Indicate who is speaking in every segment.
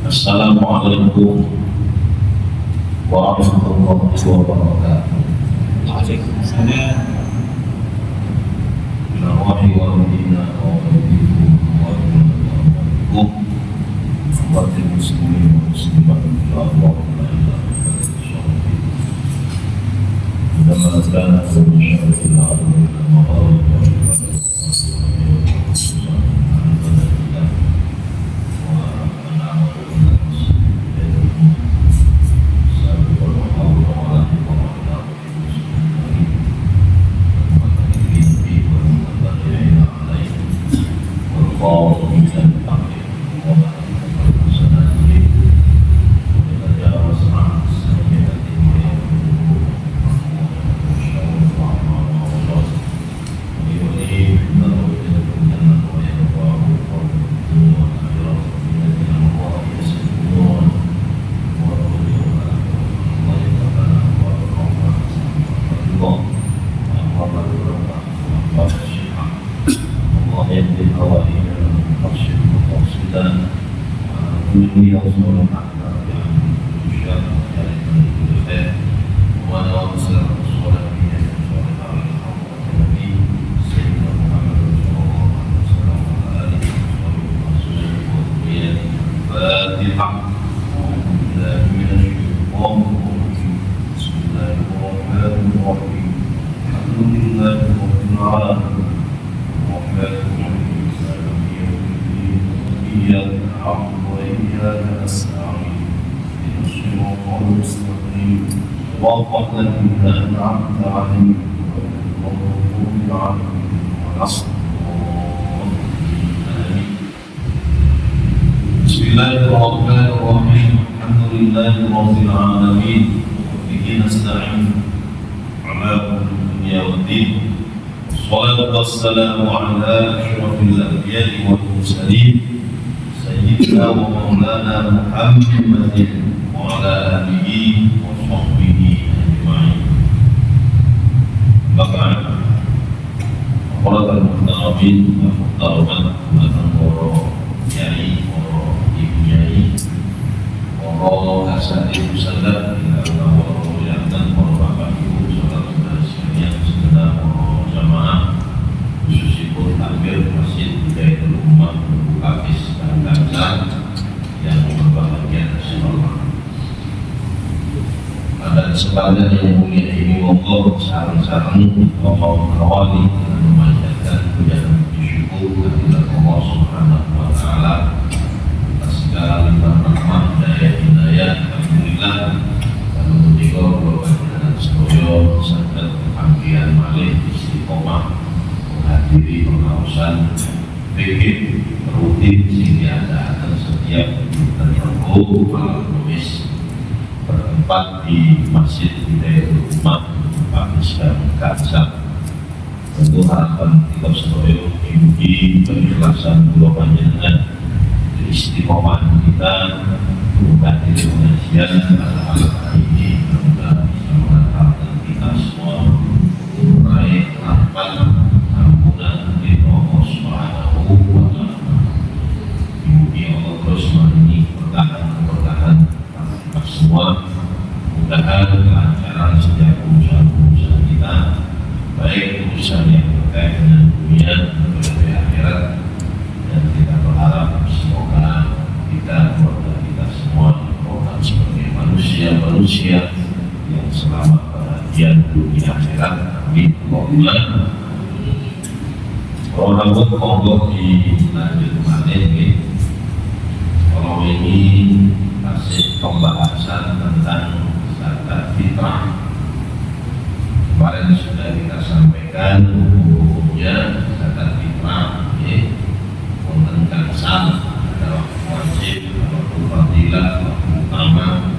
Speaker 1: Assalamualaikum warahmatullahi wabarakatuh.
Speaker 2: Waalaikumsalam.
Speaker 1: Bismillahirrahmanirrahim. Warahmatullahi muslimin wa muslimat Bismillahirrahmanirrahim. Alhamdulillahirabbil alamin. Bihi nasta'in ala dunya waddin. Wassalatu wassalamu ala asyrafil anbiya'i wal mursalin sayyidina wa maulana Muhammadin wa ala alihi wa sahbihi ajma'in. Ba'd. Qala al-muhtaramin al-muhtaramat al-muhtaramat Yai, Ibu Yai, Asatidz Sadar, dan Bapak Ibu, saudara-saudara sekalian, segenap jamaah, khususipun takbir Masjid Hidayatul Ummah Bukakis dan Gangsal yang berbahagia insyaallah. Pada kesempatan yang mulia ini, monggo sareng-sareng mengawali dan memanjatkan pujian syukur kehadirat Allah Subhanahu wa Ta'ala atas segala limpah rahmat daya hidayah. Alhamdulillah kami menika berbahagia sedaya saged panggihan malih istiqomah menghadiri pengawasan fikih rutin sing diadakan setiap Rebo malam Kamis bertempat di Masjid Hidayatul Ummah Bukakis dan Gangsal. Tentu harapan kita sebagai mugi keikhlasan kula panjenengan, istiqomah kita menghadiri pengajian pada ini, semoga bisa mengantarkan kita semua meraih harapan ampunan dari Allah Subhanahu wa Ta'ala. Mugi Allah terus memenuhi berkahan kita semua, mudah-mudahan kelancaran setiap usaha kita, baik urusan yang terkait dengan dunia maupun akhirat, dan kita berharap semoga kita, keluarga kita semua dikawal sebagai manusia yang selamat bahagia dunia akhirat. Amin. Allahumma. Kalau rambut monggo dilanjut balik. Kalau ini masih pembahasan tentang zakat fitrah. Kemarin sudah kita sampaikan hukumnya zakat fitrah, konten gangsal ada waktu wajib, ada waktu fadilah, waktu utama,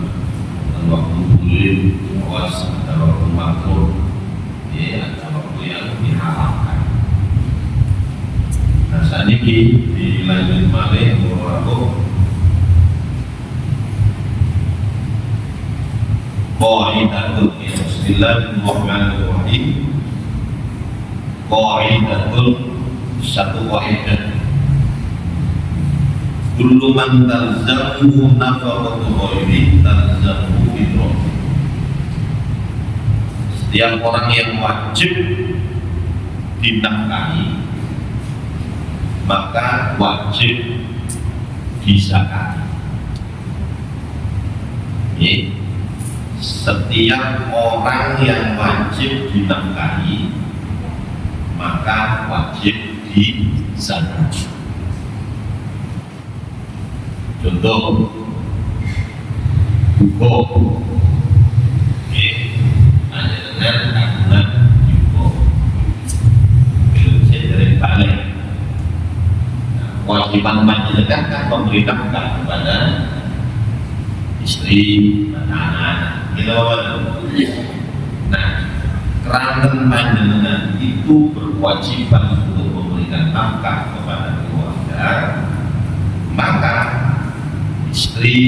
Speaker 1: ada waktu boleh, awas, ada waktu makruh, ada waktu yang diharamkan. Nah saat ini dilanjut malih beberapa qaidatul. Bismillahirrahmanirrahim. Qaidatul, satu kaidah. kullu man talzamu nafaqatu ghairi talzamu fitrah. Setiap orang yang wajib dinafkahi maka wajib disakati. Setiap orang yang wajib dinafkahi maka wajib disakati. Contoh buku, ada dengan tanggungan buku, saya dari balik. Kewajiban panjenengan kan memerintahkan kepada istri dan anak, gitu kan? Nah, kerana panjenengan itu berkewajiban untuk memberikan nafkah kepada keluarga, maka istri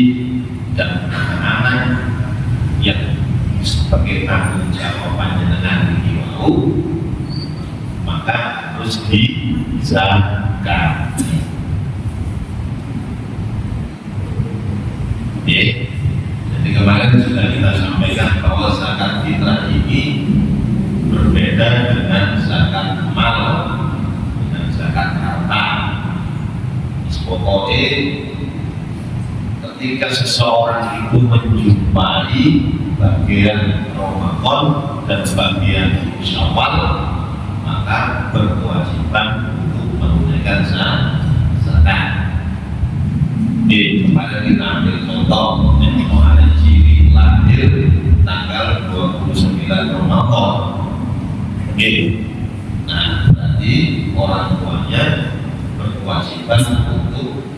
Speaker 1: dan anak-anak yang sebagai tanggung jawab panjenengan ini mau, maka harus dizakati. Jadi kemarin sudah kita sampaikan bahwa zakat fitrah ini berbeda dengan zakat mal, dengan zakat harta. Pokoknya ketika seseorang itu menjumpai bagian Ramadan dan bagian Syawal, maka berkewajiban untuk menunaikan zakat. Kemarin kita ambil contoh Nino Al-Jiri lahir tanggal 29 Ramadan. Nah, berarti orang tuanya berkewajiban untuk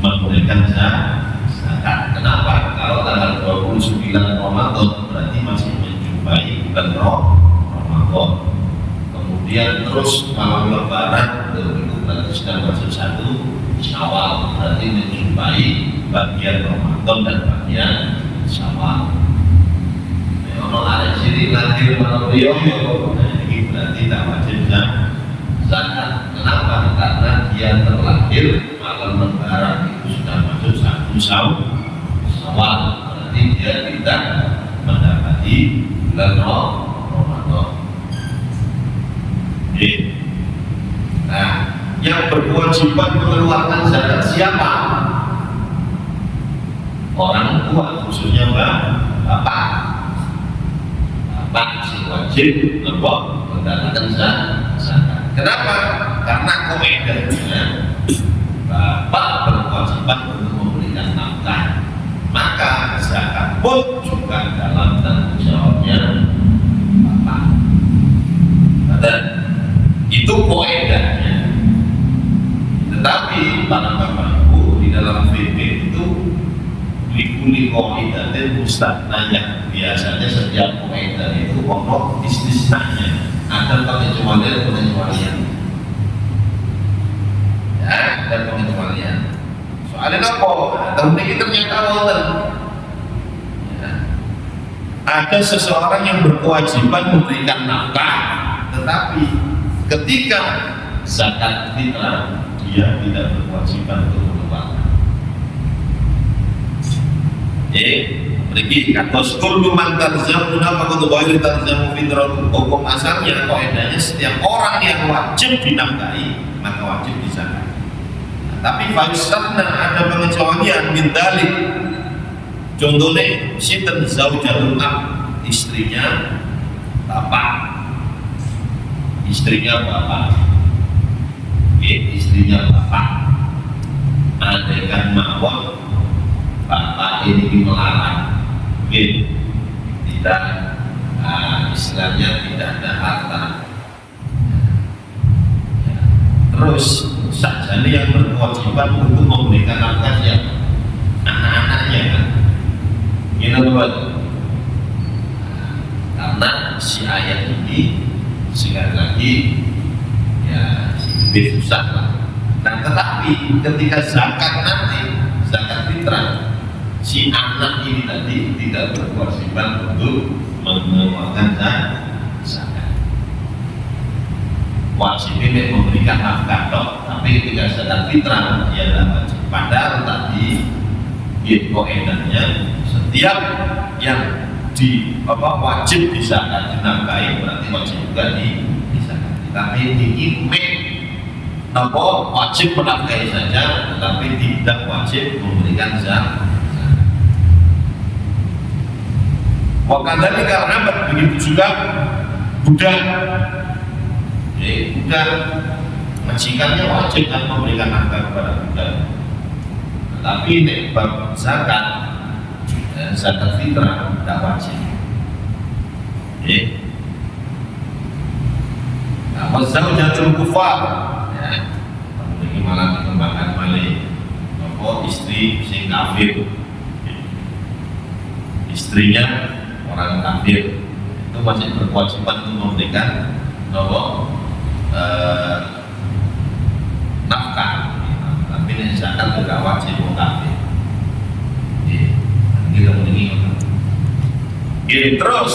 Speaker 1: menunaikan zakat. Kenapa? Kalau tanggal 29 Ramadan berarti masih menjumpai bulan Ramadan. Kemudian terus malam Lebaran itu berarti sudah masuk 1 Syawal, berarti menjumpai bagian Ramadan dan bagian Syawal. Kalau ada ciri lahir malam Ramadan, ini berarti tak wajib zakat. Kenapa? Karena dia terlahir malam Lebaran itu sudah masuk 1 Syawal, berarti dia tidak mendapati bulan Ramadan. Nah, yang berkewajiban mengeluarkan zakat siapa? Orang tua, khususnya bapak. Bapak si wajib mendapatkan zakat. Kenapa? Karena koedanya bapak berkewajiban untuk memberikan nafkah, maka zakat pun juga dalam tanggung jawabnya bapak. Dan itu koedanya. Tetapi para bapak ibu di dalam fikih itu likuli koedatin mustahnanya. Biasanya setiap koedah itu pokok istisnanya, ada pengecualian. Ya, ada pengecualian. Soalnya apa? Tahun ini ternyata wonten. Ya. Ada seseorang yang berkewajiban memberikan nafkah, tetapi ketika zakat fitrah dia tidak berkewajiban untuk mengeluarkan. Pergi katos kullu man tarzamu nafaqatu ghairi tarzamu fitrah. Hukum asalnya kaidahnya setiap orang yang wajib dinafkahi maka wajib dizakat. Tapi faisatna ada pengecualian min dalik. Contohnya sinten zaujatul ab, istrinya bapak. Istrinya bapak. Istrinya bapak. Andaikan mawon bapak ini melarang, tidak istilahnya tidak ada harta. Terus saja yang berkewajiban untuk memberikan nafkah siapa? Anak-anaknya kan. Ini buat karena si ayah ini sekali lagi ya lebih susah lah. Nah tetapi ketika zakat nanti, zakat fitrah, si anak ini tadi tidak berkewajiban untuk mengeluarkan zakat. wajib ini memberikan nafkah dok, tapi ketika zakat fitrah dia tidak wajib. Padahal tadi koedahnya setiap yang wajib dizakat dinafkahi berarti wajib juga dizakat. Tapi diimik nopo wajib menafkahi saja, tetapi tidak wajib memberikan zakat. Wakadani karena begitu juga budak. Budak majikannya wajib kan memberikan nafkah kepada budak. Tetapi bab zakat, zakat fitrah tidak wajib. Wazaujatul kufar, ini malah dikembangkan oleh istri sing kafir, istrinya orang kafir itu masih berkewajiban untuk memberikan nafkah, tapi ini zakat juga wajib kafir. Kita mendengar. Terus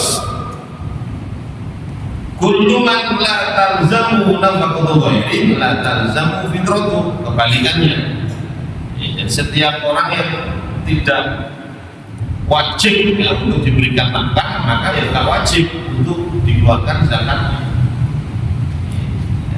Speaker 1: kulluman la talzamu nafaqatu ghairi la talzamu fitratu, kebalikannya. Dan setiap orang yang tidak wajib untuk diberikan nafkah, maka ya tak wajib untuk dikeluarkan zakatnya.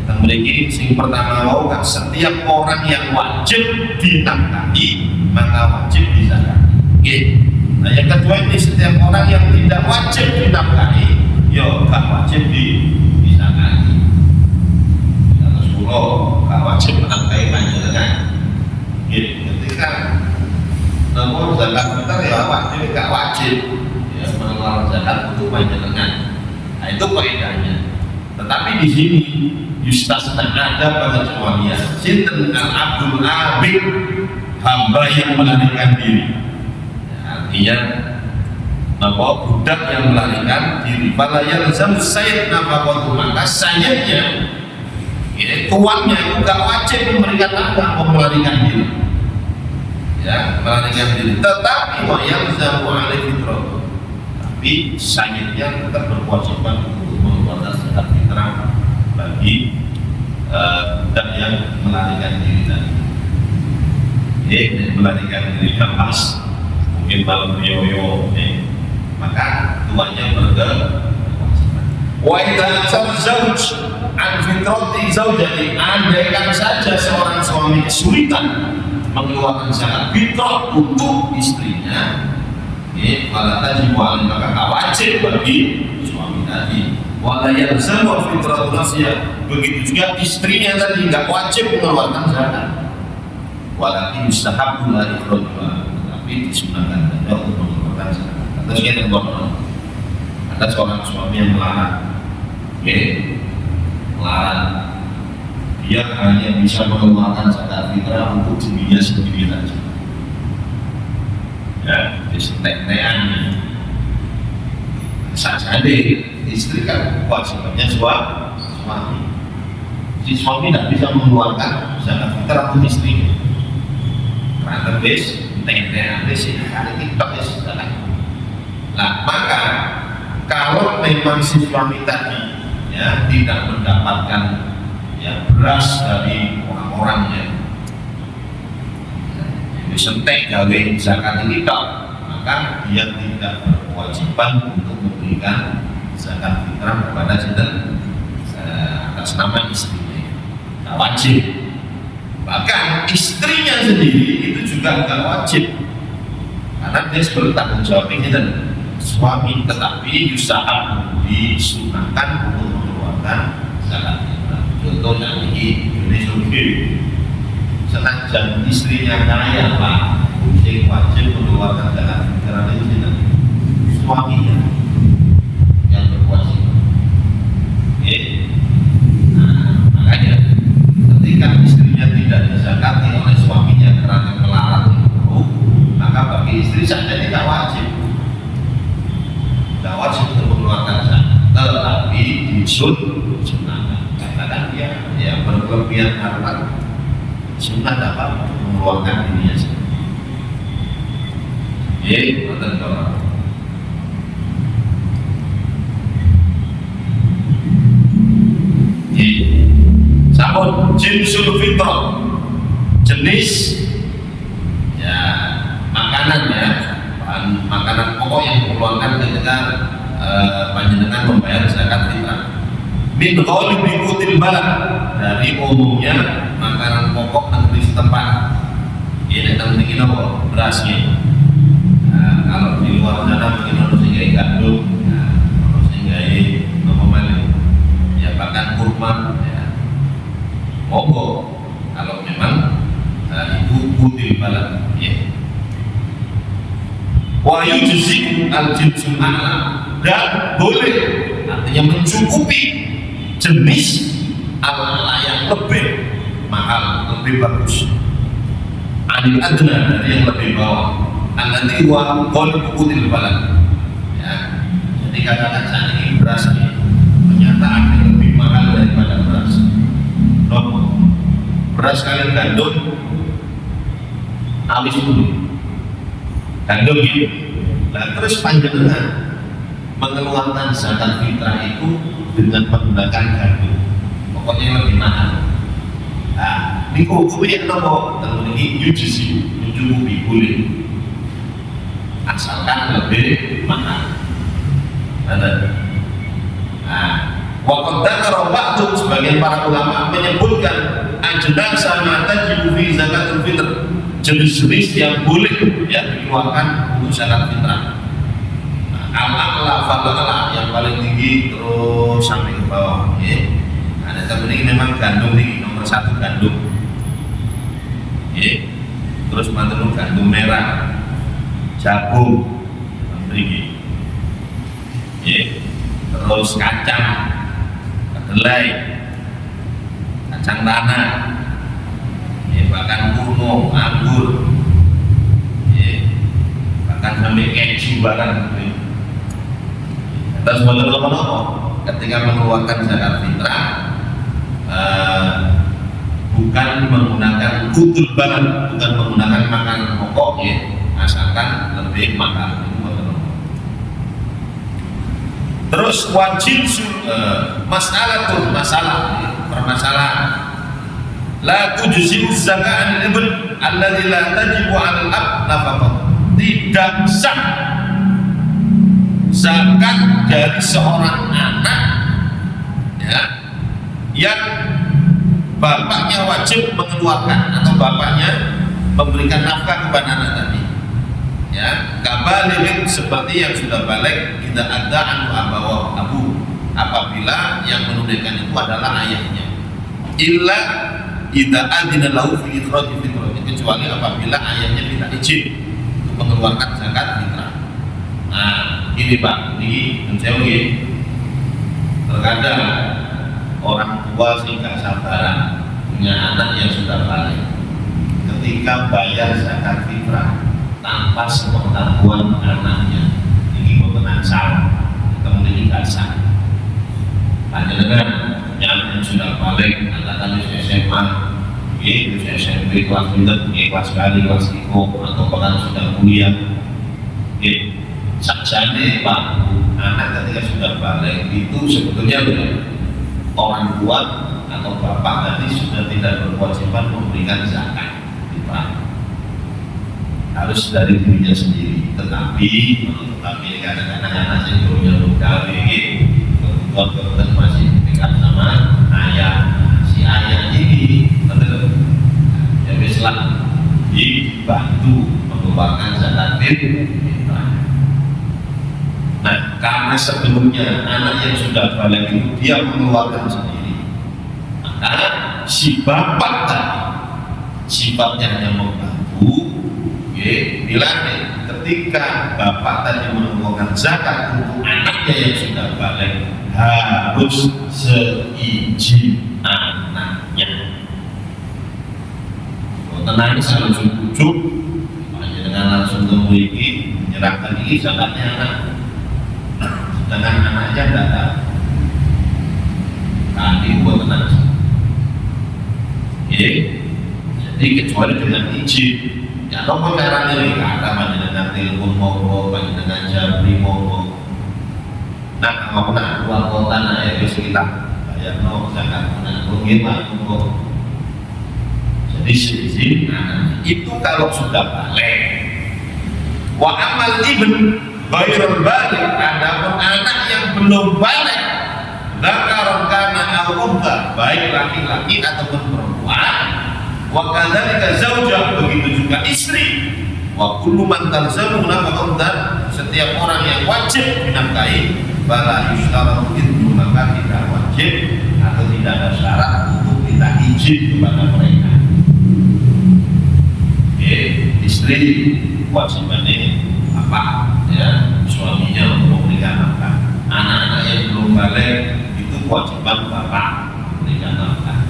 Speaker 1: Yang memiliki sing pertama mau kan setiap orang yang wajib dinafkahi maka wajib dizakati. Nah yang kedua ini setiap orang yang tidak wajib dinafkahi, yo gak wajib dizakati. Terus pulau gak wajib menafkahi panjenengan. Ketika namun zakat fitrah ya wajib, gak wajib ya mengeluarkan zakat untuk panjenengan. Nah itu kaidahnya. Tetapi di sini yustasna ada pengecualian. Sinten al-abdul abid, hamba yang melarikan diri. Artinya budak yang melarikan diri. Fala yalzam sayyid nafaqatu, maka sayyidnya tuannya itu gak wajib memberikan nafkah, melarikan diri. Ya, melarikan diri. Tetapi wa yalzamu alaihi fitrah. Tapi sayyidnya tetap berkewajiban untuk mengeluarkan zakat fitrah bagi budak yang melarikan diri tadi. Melarikan diri pas mungkin malam yoyo, maka tuannya berkewajiban. Wa idza zauj an fitrati zaujati, andaikan saja seorang suami kesulitan mengeluarkan zakat fitrah untuk istrinya, malah tadi maka tak wajib bagi suami tadi. Wala yalzamu fitratu nafsiyah, begitu juga istrinya tadi nggak wajib mengeluarkan zakat. Walakin yustahabbu la ikhrajha, tapi disunahkan saja untuk mengeluarkan zakat. Atau sekian ada seorang suami yang melarang, melarang dia hanya bisa mengeluarkan zakat fitrah untuk dirinya sendiri saja. Ya, disetek-tekan saja deh. Istri kan kewajibannya suami. Si suami tidak bisa mengeluarkan zakat fitrah untuk istrinya. Karena terbes, tekan-tekan sih hari TikTok zakat. Nah, maka kalau memang si suami tadi ya tidak mendapatkan ya beras dari orang-orang yang disentek dari zakat ini maka dia tidak berkewajiban untuk memberikan zakat fitrah kepada atas nama istrinya. Tidak wajib. Bahkan istrinya sendiri itu juga tidak wajib, karena dia sebagai tanggung jawab ini dan suami, tetapi usaha disunahkan untuk mengeluarkan zakat fitrah. Contohnya ini Indonesia senajan istrinya kaya pak, yang wajib mengeluarkan zakat fitrah itu tidak suaminya yang berkewajiban. Nah, makanya ketika istrinya tidak dizakati oleh suaminya karena melarang itu, maka bagi istri saja tidak wajib untuk mengeluarkan zakat, tetapi disunahkan. Karena dia berkelebihan harta, sunnah dapat mengeluarkan dirinya sendiri. jinsul fitrah, jenis ya makanan ya, bahan makanan pokok yang dikeluarkan ketika panjenengan membayar zakat fitrah. Min ghalibi qutil balad, dari umumnya makanan pokok negeri setempat. Ini tentang ini apa? Berasnya. Nah, kalau di luar sana mungkin harus tinggal gandum, harus tinggal nomor ya bahkan kurma ya. Monggo kalau memang itu qutil balad ya. Wa yujzi al-jinsul a'la, dan boleh artinya mencukupi jenis ala yang lebih mahal, lebih bagus. Anil adna, dari yang lebih bawah. Alladzi wa qul qutil balad. Ya. Jadi katakan saat ini beras ini pernyataan yang lebih mahal daripada beras. No. Beras kalian gandum awis dulu. Gandum gitu. Nah, terus panjenengan mengeluarkan zakat fitrah itu dengan menggunakan gandum, pokoknya lebih mahal. Nah, ini hukumnya apa? Tentu ini yujisi, mencukupi, boleh, asalkan lebih mahal. Nah, waktu dakar waktu sebagian para ulama menyebutkan ajdan sama tajibu fi zakatul fitr, jenis-jenis yang boleh ya dikeluarkan untuk zakat fitrah. Al-a'la fal-a'la, yang paling tinggi terus sampai ke bawah ya. Ada temen ini memang gandum nih nomor 1 gandum ya. Terus mantul gandum merah, jagung tinggi ya. Terus kacang kedelai, kacang tanah ya, bahkan kurma, anggur ya, bahkan sampai keju bahkan gitu. Terus ketika mengeluarkan zakat fitrah bukan menggunakan qutul balad, bukan menggunakan makanan pokok ya, asalkan lebih mahal. Terus wajib masalah permasalahan la tujzi'u zakat anil ibn alladzi la tajibu 'alal ab nafaqah, tidak sah zakat dari seorang anak ya, yang bapaknya wajib mengeluarkan atau bapaknya memberikan nafkah kepada anak tadi ya, kabalighun, seperti yang sudah balik, tidak ada abu apabila yang menunaikan itu adalah ayahnya, illa idza adzina lahu fi ikhraj fitrah, kecuali apabila ayahnya tidak izin untuk mengeluarkan zakat fitrah. Nah, ini Pak, ini menjauhi. Terkadang orang tua sih gak sabaran punya anak yang sudah balik, ketika bayar zakat fitrah tanpa sepengetahuan anaknya, ini berkenan salah, kemudian gak sah. Panjenengan yang sudah balik, katakan di SMA, di SMP kelas pinter, kelas kali, kelas iko, atau bahkan sudah kuliah, sajane Pak, anak ketika sudah balik itu sebetulnya orang tua atau bapak tadi sudah tidak berkewajiban memberikan zakat fitrah, harus dari dirinya sendiri. Tetapi kadang-kadang anak yang punya gawe, kebetulan masih dekat sama ayah, si ayah ini betul ya Islam dibantu mengeluarkan zakat fitrah. Nah, karena sebelumnya anak yang sudah balik itu dia mengeluarkan sendiri, maka si bapak tadi sifatnya hanya membantu. Bila ketika bapak tadi mengeluarkan zakat untuk anaknya yang sudah balik, harus seizin anaknya. Kalau tenang sama cukup, hanya dengan langsung memiliki menyerahkan ini zakatnya anak. Dengan anaknya tidak tahu, tadi buat tenang. Jadi kecuali dengan izin, ya nopo caranya nih, kata dengan telepon mau, dengan jabri mau. Nah, kalau nak keluar kota nak ya kita bayar no zakat, nak mungkin lah diselisih itu kalau sudah balik. Wa amal ibn ghairul balik, adapun anak yang belum balik, dzakaran kana aw untha, baik laki-laki ataupun perempuan, wa kadzalika zaujah, begitu juga istri, wa kullu man talzamu nafaqatan, dan setiap orang yang wajib dinafkahi, fala yushtaratu itu, maka tidak wajib atau tidak ada syarat untuk kita izin kepada mereka. Istri kewajibannya apa, ya, suaminya untuk memberikan nafkah. Anak-anak yang belum balik itu kewajiban bapak memberikan nafkah.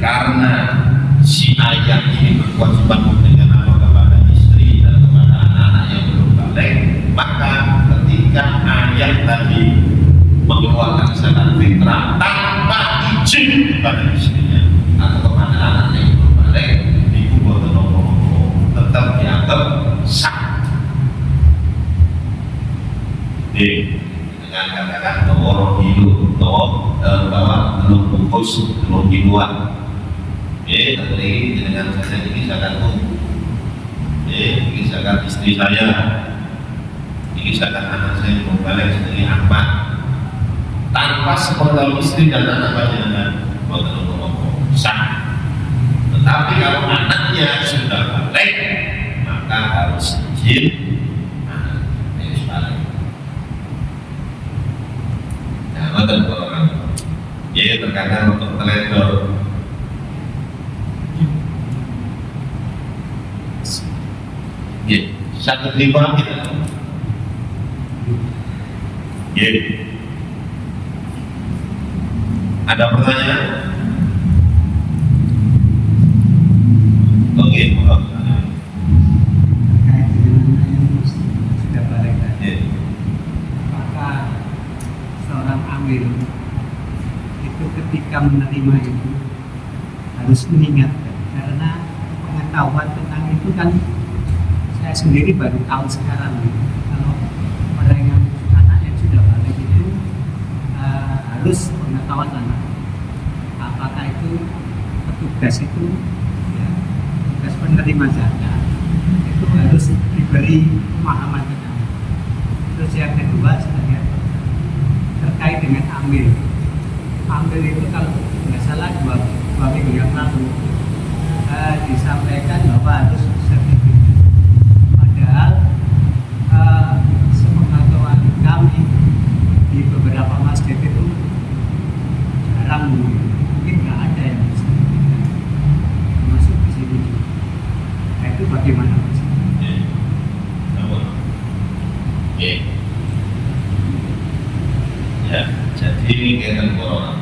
Speaker 1: Karena si ayah ini berkewajiban memberikan nafkah kepada istri dan kepada anak-anak yang belum balik, maka ketika ayah tadi mengeluarkan zakat fitrah tanpa izin kepada istrinya atau kepada anaknya yang belum balik, tetap dianggap sah. Dengan katakan orang hidup bahwa belum bungkus, belum dibuat. Tadi dengan saya ini zakat ini zakat istri saya, ini zakat anak saya belum balik sendiri amat. Tanpa sepengetahuan istri dan anak panjenengan sah. Tetapi kalau anaknya sudah balik, maka harus izin anaknya harus balik. Nah, betul orang. Ya, terkadang untuk teledor. Ya, satu lima kita. Ya. Ada pertanyaan? Oke, mohon.
Speaker 3: Terkait dengan yang sudah balik tadi, apakah seorang amil itu ketika menerima itu harus mengingatkan, karena pengetahuan tentang itu kan saya sendiri baru tahu sekarang. Kalau orang yang anak yang sudah balik itu harus pengetahuan anak, apakah itu petugas itu penerima zakat itu harus diberi pemahaman kita. Terus yang kedua terkait dengan amil itu kalau nggak salah dua minggu yang lalu disampaikan bahwa harus sertifikat. Padahal sepengetahuan kami di beberapa masjid itu jarang, mungkin nggak ada yang sertifikat termasuk di sini. Nah, itu bagaimana Mas?
Speaker 1: Ya, jadi kegiatan corona.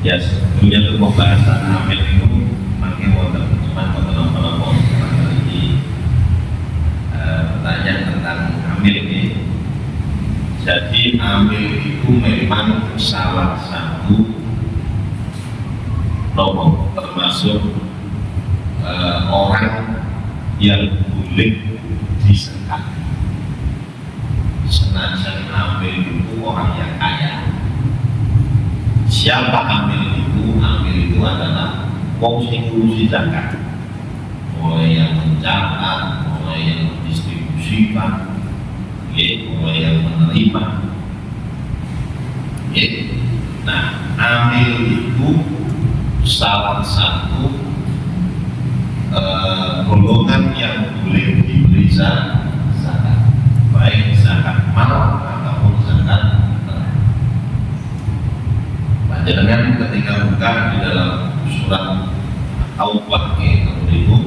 Speaker 1: Ya, sebetulnya itu pembahasan amil itu makin wonten, cuma apa ini pertanyaan tentang amil ini. Jadi amil itu memang salah satu nomor termasuk orang yang boleh disekat. Senajan amil itu orang yang kaya. Siapa amil itu? Amil itu adalah wong sing ngurusi zakat, mulai yang mencatat, mulai yang mendistribusikan, mulai yang menerima. Nah, amil itu salah satu golongan yang boleh diberi zakat, baik zakat mal ataupun zakat ternak. Panjenengan ketika buka di dalam surat Taubah itu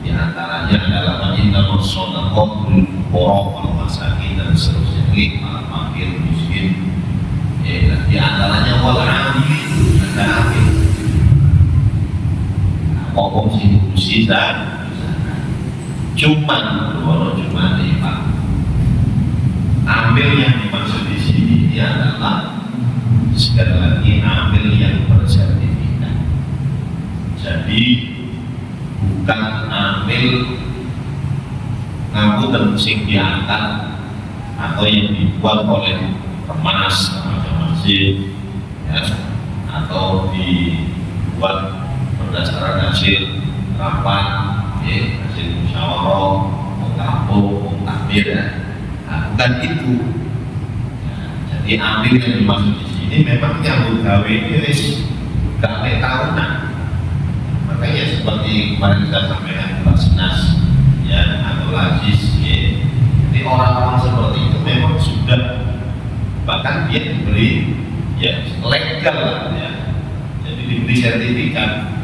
Speaker 1: di antaranya adalah innamas shadaqatu lil fuqara wal masakin dan seterusnya, para fakir miskin. Di antaranya wal amilin, ada amil. Ngomong sih sisa, cuman nih Pak. Ambil yang dimaksud di sini adalah sekali lagi ambil yang bersertifikat. Jadi bukan ambil ngaku dan sing diangkat atau yang dibuat oleh pemas atau masjid, ya, atau dibuat berdasarkan hasil rapat, hasil musyawarah, kampung, takmir ya. Nah, bukan itu. Nah, jadi ambil yang dimaksud di sini memang nyambut gawe ini wis gawe tahunan. Makanya seperti kemarin saya sampaikan Basnas ya atau Lazis ya. Jadi orang-orang seperti itu memang sudah bahkan dia diberi ya legal lah ya. Jadi diberi sertifikat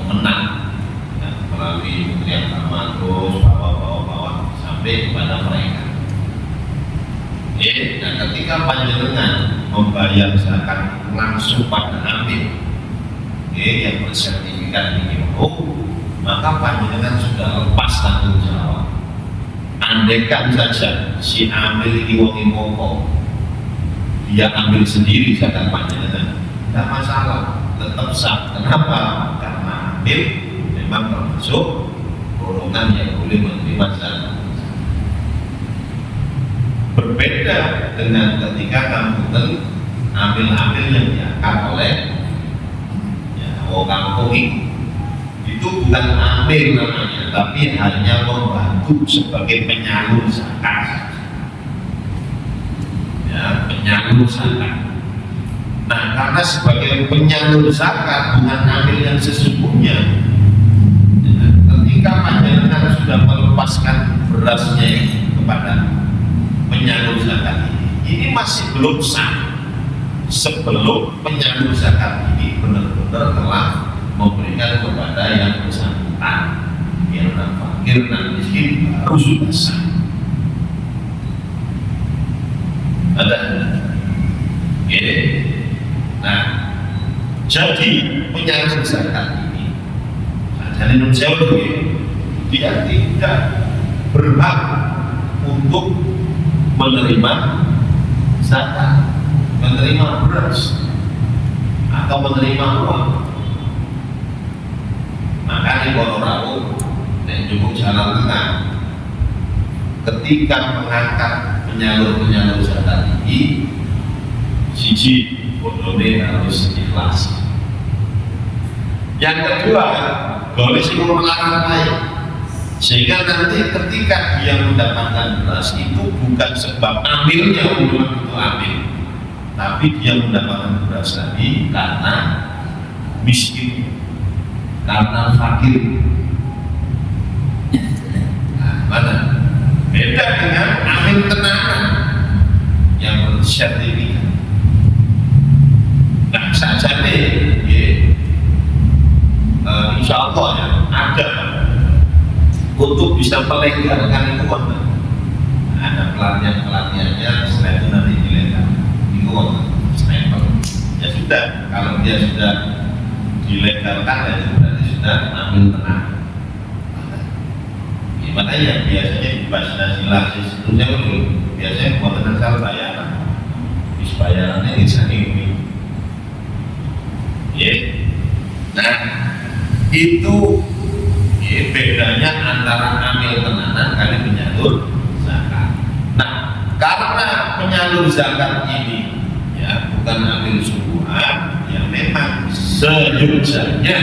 Speaker 1: menang ya, melalui Kementerian Agama terus bawa sampai kepada mereka. Dan ketika panjenengan membayar zakat langsung pada amil yang bersertifikat minimum, maka panjenengan sudah lepas tanggung jawab. Andaikan saja si amil ini wong moko, dia ambil sendiri zakat panjenengan, tidak masalah, tetap sah. Kenapa? Karena amil memang termasuk golongan yang boleh menerima zakat. Berbeda dengan ketika kamu ambil yang diangkat oleh kampung itu bukan ambil namanya, tapi hanya membantu sebagai penyalur zakat. Ya, penyalur zakat. Nah, karena sebagai penyalur zakat bukan ambil yang sesungguhnya. Ya, ketika panjenengan sudah melepaskan berasnya kepada penyalur zakat ini masih belum sah sebelum penyalur zakat ini benar-benar telah memberikan kepada yang bersangkutan, yang fakir dan miskin baru sudah sah. Ada, nah, jadi penyalur zakat ini, jadi dia tidak berhak untuk menerima zakat, menerima beras atau menerima uang. Maka di Ponorogo dan cukup jalan tengah ketika mengangkat penyalur zakat ini, siji bodone harus ikhlas. Yang kedua, boleh sih melarang lain. Sehingga nanti ketika dia mendapatkan beras itu bukan sebab ambilnya untuk itu ambil, tapi dia mendapatkan beras tadi karena miskin, karena fakir. Nah, mana? Beda dengan ambil tenanan yang bersertifikat. Nah, saja nih, insya Allah ya ada untuk bisa melegalkan itu ada pelatihannya setelah itu nanti dilegal itu stempel ya sudah. Kalau dia sudah dilegalkan ya berarti sudah ambil tenang ya, makanya biasanya di Basnas seterusnya biasanya buat asal bayaran bis bayarannya di sana ini ya. Nah itu bedanya antara amil tenanan kali penyalur zakat. Nah, karena penyalur zakat ini ya bukan amil sungguhan, yang memang seyogyanya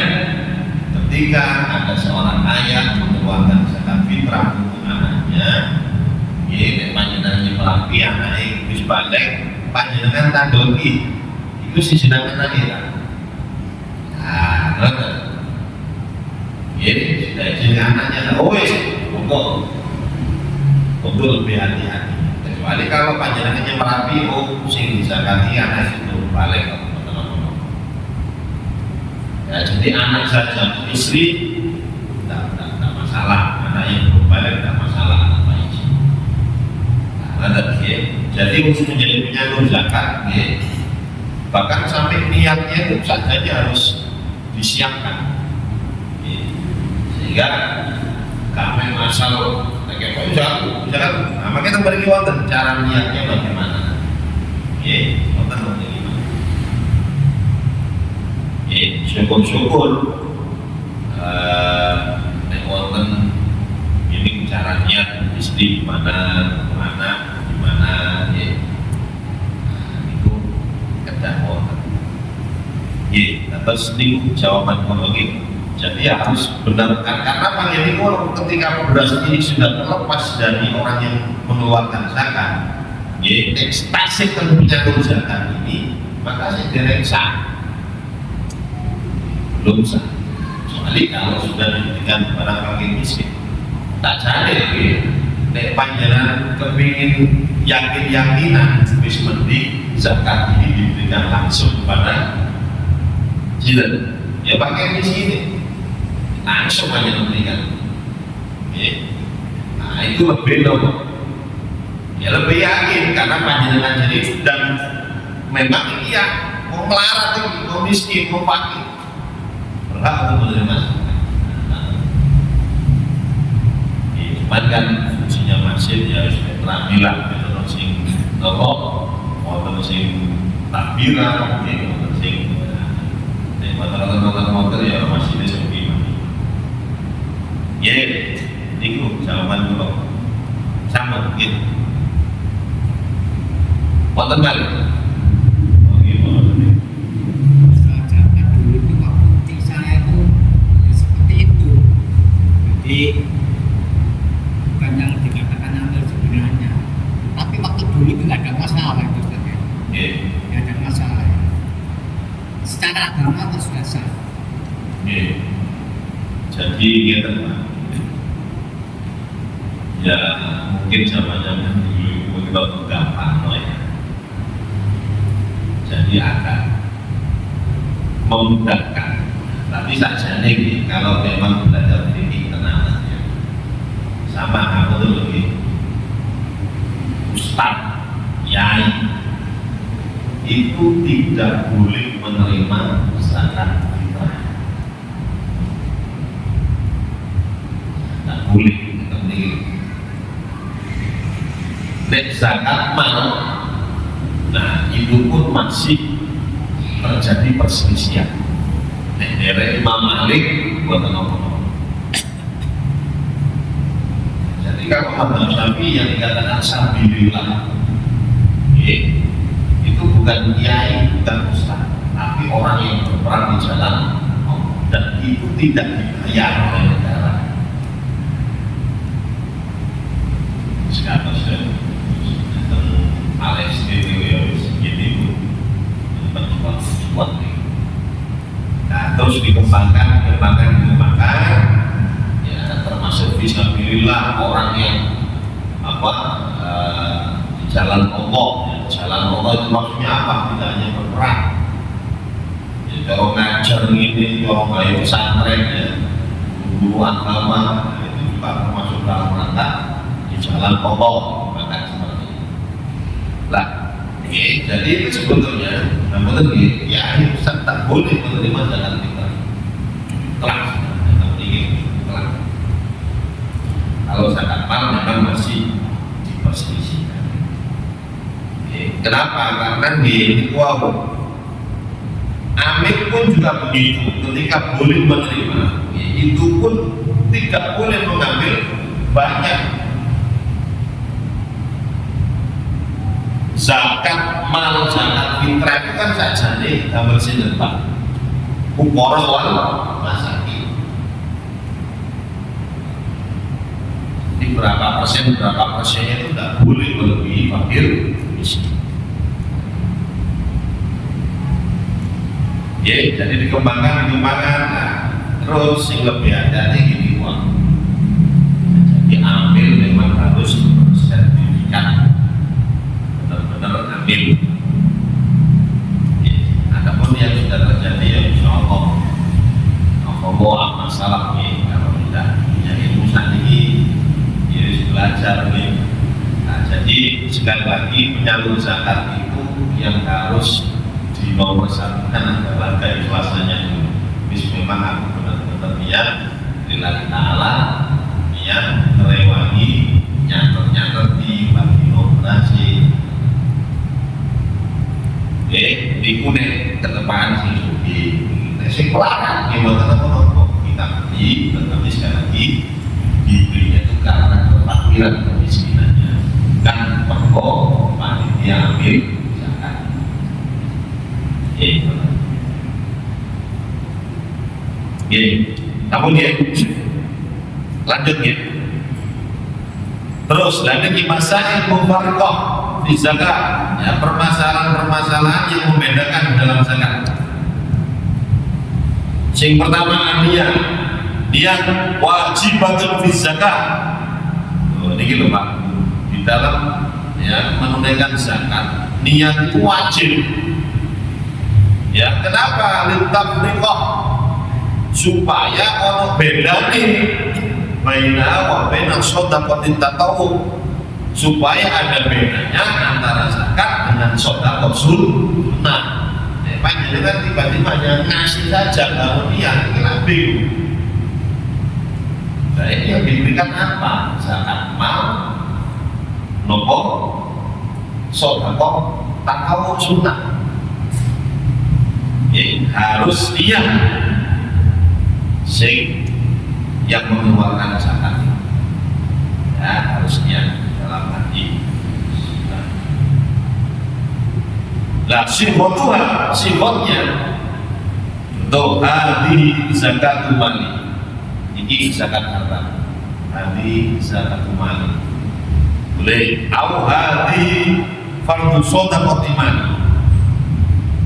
Speaker 1: ketika ada seorang ayah mengeluarkan zakat fitrah untuk anaknya, panjenengan melapi anaknya wis balik, panjenengan tanggoki itu si sedang anaknya. Nah, terus sudah izin anaknya, untuk lebih hati-hati. Kecuali kalau panjenengannya merapi, sing dizakati anak itu balik ke teman-teman. Ya, jadi anak saja, istri tidak masalah, anak yang belum balik tidak masalah, apa izin. Nah, jadi untuk menjadi penyalur zakat, bahkan sampai niatnya itu saja harus disiapkan. Sehingga kami asal kayak jauh, nah, makanya kembali wonten cara niatnya bagaimana? Wonten bagaimana? Syukur-syukur, wonten ini cara niat istri gimana, gimana, itu kedah wonten. Atas ini jawaban kronologi. Jadi harus benar karena ini ketika beras ini sudah terlepas dari orang yang mengeluarkan zakat, ya ekstasi penyalur zakat ini, maka saya derek sah, belum sah. Kecuali kalau sudah diberikan kepada fakir miskin, tak cari ya. Nek panjenengan kepingin yakinan, wis mesti zakat ini diberikan langsung kepada jiran. Ya pakai miskin langsung aja memberikan. Nah itu lebih loh. Ya lebih yakin karena panjenengan jadi dan memang ini ya mau melarat lagi, mau miskin, mau fakir berhak untuk menerima zakat. Cuman kan fungsinya masjid ya harus terampilan gitu loh sing rokok, motor sing takbiran, motor sing motor ya masjidnya seperti ini. Ya, itu jawaban dulu sama gitu. Motor balik. Oh gimana?
Speaker 3: Zakat dulu itu waktu saya itu ya seperti itu. Jadi bukan yang dikatakan ambil sebenarnya, tapi waktu dulu itu nggak ada masalah itu saja. Nggak ada masalah. Secara agama itu sudah sah.
Speaker 1: Jadi gitu Pak. Ya mungkin zaman-zaman dulu kita gampang ya. Jadi agak memudahkan. Tapi saja nih kalau memang belajar fikih tenang ya. Sama aku tuh lebih ustaz, yai itu tidak boleh menerima zakat fitrah. Tidak boleh penting. Nek zakat mal, nah itu pun masih terjadi perselisihan. Nek dari Imam Malik buat apa? Jadi kalau Imam Syafi'i yang dikatakan sabilillah, itu bukan kiai, bukan ustaz, tapi orang yang berperang di jalan Allah dan itu tidak dibayar oleh negara. Sekarang sudah Palestina ya segini pun nah terus dikembangkan ya termasuk fisabilillah orang yang di jalan Allah ya. Jalan Allah itu maksudnya apa? Tidak hanya berperang ya, kalau ngajar ini, kalau kayak pesantren ya, guru agama itu juga termasuk dalam rangka di jalan Allah bahkan seperti itu lah. Jadi itu sebetulnya namun ya Ustaz tak boleh menerima zakat fitrah telah kalau zakat mal memang masih diperselisihkan. Kenapa? Karena di Amir pun juga begitu ketika boleh menerima itu pun tidak boleh mengambil banyak zakat mal, zakat fitrah itu kan saja nih gambar sinten Pak ukara wal masakin. Jadi berapa persennya itu tidak boleh melebihi fakir miskin. Ya, jadi dikembangkan nah, terus yang lebih ada nih gini uang. Jadi ambil memang harus sertifikat benar-benar ambil. Ya, adapun yang sudah terjadi ya insya Allah masalah nih kalau tidak punya ilmu saat ini ya harus belajar nih. Nah, jadi sekali lagi penyalur zakat itu yang harus dinomorsakan adalah keikhlasannya dulu. Memang aku benar-benar niat lillahi ta'ala, niat merewangi nyatet di bagi operasi. Di kuning ke depan sih suki. Saya kelarang gimana kita beli, tetapi sekali lagi dibelinya itu karena kefakiran kemiskinannya. Kan perlu panitia ambil zakat. Oke. Namun ya, lanjut ya. Terus lagi masail mufarriqah di zakat, ya, permasalahan-permasalahan yang membedakan dalam zakat. Yang pertama niat wajibatun fi zakat. Oh, ini gitu Pak. Di dalam ya menunaikan zakat, niat itu wajib. Ya, kenapa? Litafriqah, supaya ono bedane baina wa baina shadaqatin tatawwu, supaya ada bedanya antara zakat dengan sedekah sunnah. Panjenengan tiba-tiba hanya ngasih saja kalau niat, kita bingung. Nah, ini yang diberikan apa? Zakat mal, nopo, sedekah tatawwu sunnah. Harus niat sing yang mengeluarkan zakat, ya harus niat dalam hati. Nah, sifotnya untuk hadhi zakatul mali, ini zakat harta, hadhi zakatul mali boleh, au hadhi fardhu shadaqatil mali,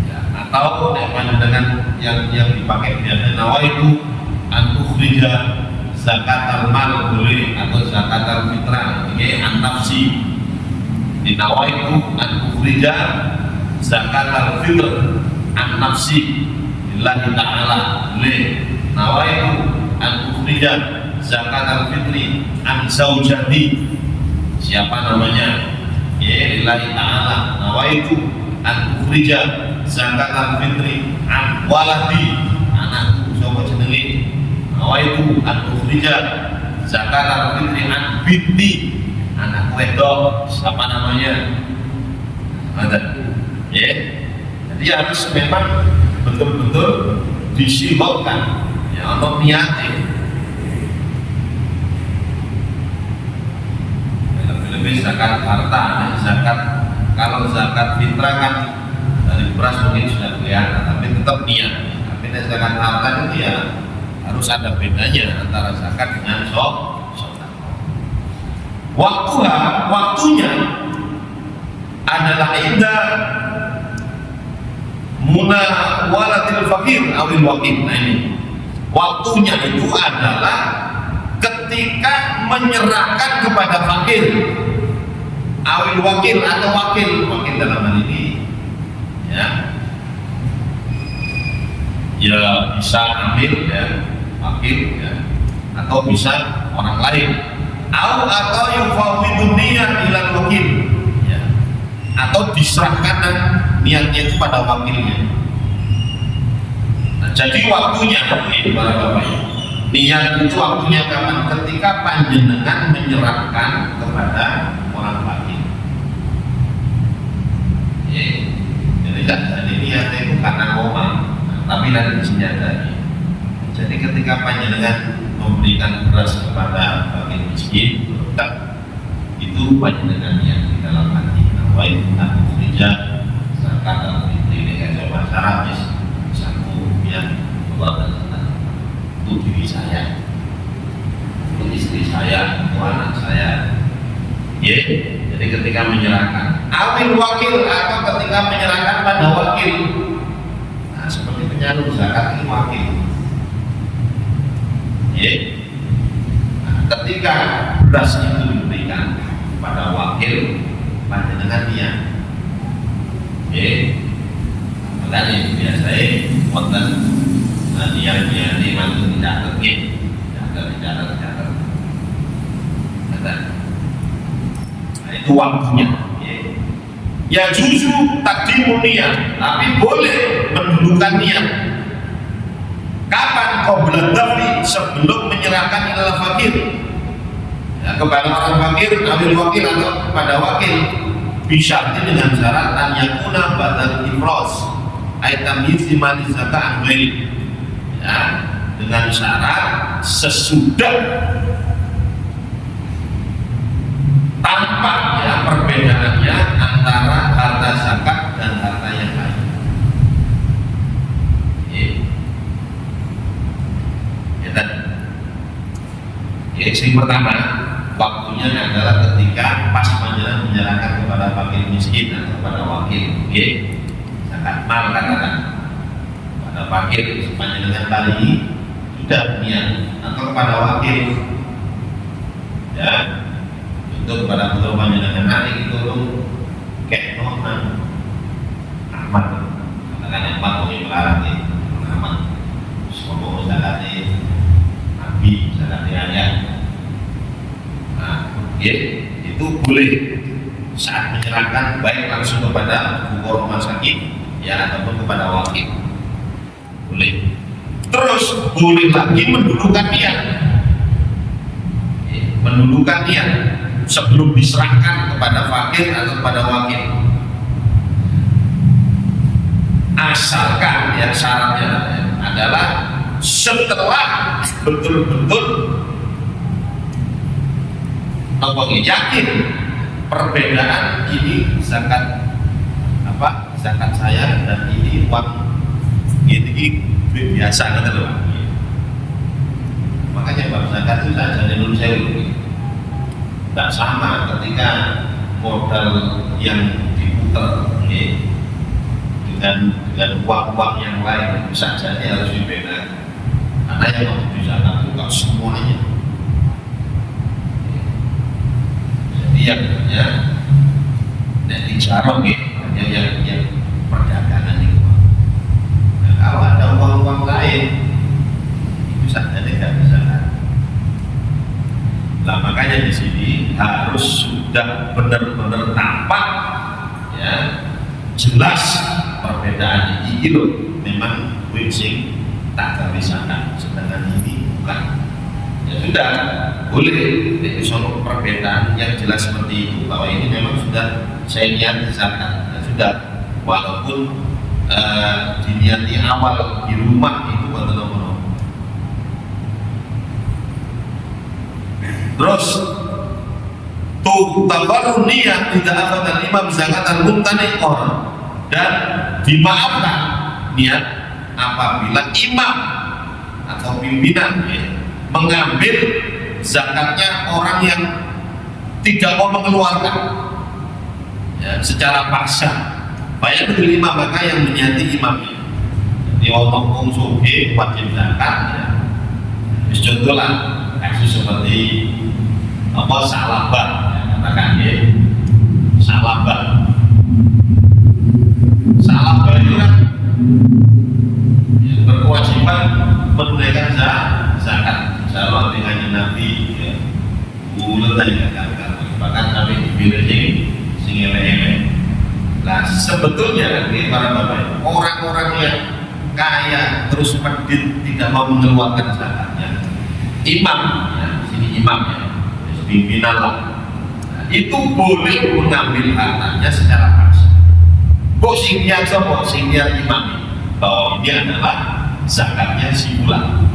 Speaker 1: ya, atau dengan yang dipakai biasa nawaitu an ukhrija zakatul mal boleh, atau zakatul fitrah ini an nafsi, dinawaitu an ukhrija zakatul fitr an nafsi lillahi ta'ala boleh, nawaitu an ukhrija zakatul fitri an zaujati, siapa namanya, ya lillahi ta'ala, nawaitu an ukhrija zakatul fitri an waladi, anakku sapa jenenge, nawaitu an ukhrija zakatul fitri an binti, anak wedok siapa namanya, ada ya. Jadi harus memang betul-betul disilokkan ya untuk niatnya. Lebih zakat harta, zakat, kalau zakat fitrah kan dari beras mungkin sudah kelihatan, tapi tetap niat. Tapi zakat harta itu ya harus ada bedanya antara zakat dengan sedekah. Waktunya adalah indah munawalatil fakir awil wakil. Nah ini waktunya itu adalah ketika menyerahkan kepada fakir awil wakil atau wakil dalam hal ini ya bisa ambil ya wakil ya, atau bisa orang lain atau yufawwidun niyat ilal wakil ya, atau diserahkan niatnya itu pada wakilnya. Nah, jadi waktunya ini para bapak, niat itu waktunya kapan? Ketika panjenengan menyerahkan kepada orang wakil. Jadi niatnya itu karena ngomong, tapi nanti disenjatai. Jadi ketika panjenengan memberikan beras kepada fakir miskin, tetap itu panjenengan niat di dalam hati. Baik, aku kerja zakat atau fitri dengan coba syarat satu yang Allah itu diri saya, untuk istri saya, untuk anak saya. Ya, jadi ketika menyerahkan awil wakil atau ketika menyerahkan pada wakil, nah seperti penyalur zakat ini wakil. Ya, nah, ketika beras itu diberikan pada wakil, panjenengan niat. Ya, makanya biasanya wonten niat ini mantu tidak terkait, tidak. Nah itu waktunya. Ya justru takdimun niat, tapi boleh mendulukan niat. Kapan qabla daf'i, sebelum menyerahkan ilal fakir ya, kepada orang fakir, ambil wakil atau kepada wakil, bisa dengan syarat an yakuna badal ifros aitam yizimani zakat ambil ya, dengan syarat sesudah tampak ya perbedaannya antara harta zakat dan harta yang lain. Ya, dan pertama, waktunya adalah ketika pas panjenengan menyerahkan kepada fakir miskin atau kepada wakil, zakat mal katakan pada fakir panjenengan tadi sudah niat, atau kepada wakil, ya, untuk kepada putra panjenengan nanti itu kayak nonan amat, katakan amat mungkin melarang amat, semua zakatnya nabi, zakatnya ayat. Nah, itu boleh saat menyerahkan baik langsung kepada buku rumah sakit ya ataupun kepada wakil, boleh. Terus boleh lagi mendudukan niat, mendudukan niat sebelum diserahkan kepada fakir atau kepada wakil, asalkan yang syaratnya adalah setelah betul-betul yakin perbedaan ini zakat apa, zakat saya dan ini uang ini biasa gitu loh. Makanya bab zakat itu saja Indonesia itu tidak sama ketika modal yang diputar dengan uang-uang yang lain saja harus dibedakan, karena yang mau dizakat itu kan semuanya. Yang dijarong yang perdagangan itu. Nah, kalau ada uang-uang lain itu saja tidak bisa. Nah, makanya di sini harus sudah benar-benar tampak, ya, jelas perbedaan ini loh. Memang wishing tak terpisahkan, sedangkan ini bukan. Ya sudah, boleh soal perbedaan yang jelas seperti itu, bahwa ini memang sudah saya niat zakat. Ya sudah, walaupun diniati awal di rumah itu betul-betul. Terus tabarun niat tidak akan imam zakatan mumtaniqor, dan dimaafkan niat apabila imam atau pimpinan mengambil zakatnya orang yang tidak mau mengeluarkan, ya, secara paksa. Banyak dari imam, maka yang menyati imamnya. Jadi wong suge wajib zakat, ya. Contohlah kasus seperti apa salabah, ya, katakan ya, salabah itu kan ya, berkewajiban menunaikan zakat. Kalau dengan Nabi, ya, bulan aja kan, bahkan kami dipilih sing elek-elek. Nah, sebetulnya para bapak, orang-orang yang kaya terus medit tidak mau mengeluarkan zakatnya, imam, ya, sini imamnya, pimpinan lah, nah, itu boleh mengambil hartanya secara paksa. Kok singnya sama, singnya imam, bahwa ini adalah zakatnya si bulan.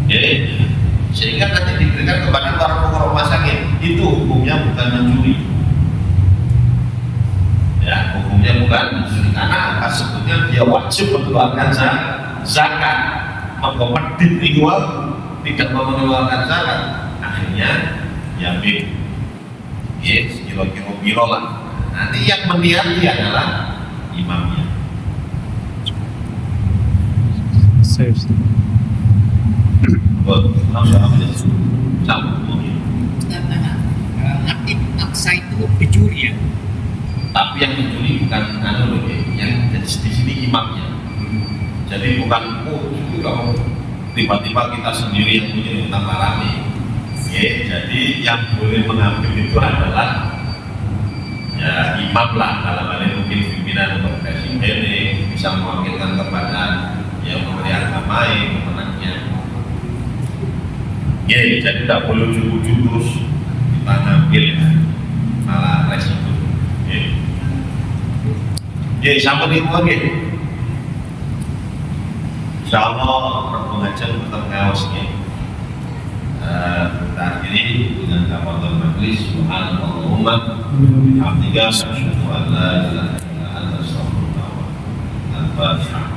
Speaker 1: Jadi, sehingga nanti diberikan kepada para rumah sakit, itu hukumnya bukan mencuri. Ya, hukumnya bukan mencuri, karena apa? Sebetulnya dia wajib mengeluarkan zakat. Mengkomedit ikhwal tidak mau mengeluarkan zakat, akhirnya ya kilo lah. Nanti yang meniati adalah imamnya.
Speaker 2: Aksa itu pencuri ya.
Speaker 1: Tapi yang mencuri bukan yang di sini imamnya. Jadi bukan itu kalau tiba-tiba kita sendiri yang punya utang marami. Jadi yang boleh mengambil itu adalah ya imam lah, dalam hal ini mungkin pimpinan atau presiden bisa mewakilkan kepada yang memberi agama pemenangnya. Jadi tidak boleh ujuk-ujuk terus kita ngambil, ya, malah resiko. Jadi sampai itu lagi. Insyaallah pengajian tetap ngawasnya. Kita akhiri dengan kafatul majlis. Subhanallahumma bihamdika asyhadu an la ilaha illa anta astaghfiruka wa atubu ilaik.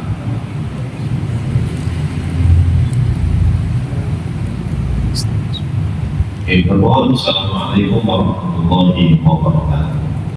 Speaker 1: Assalamualaikum warahmatullahi wabarakatuh.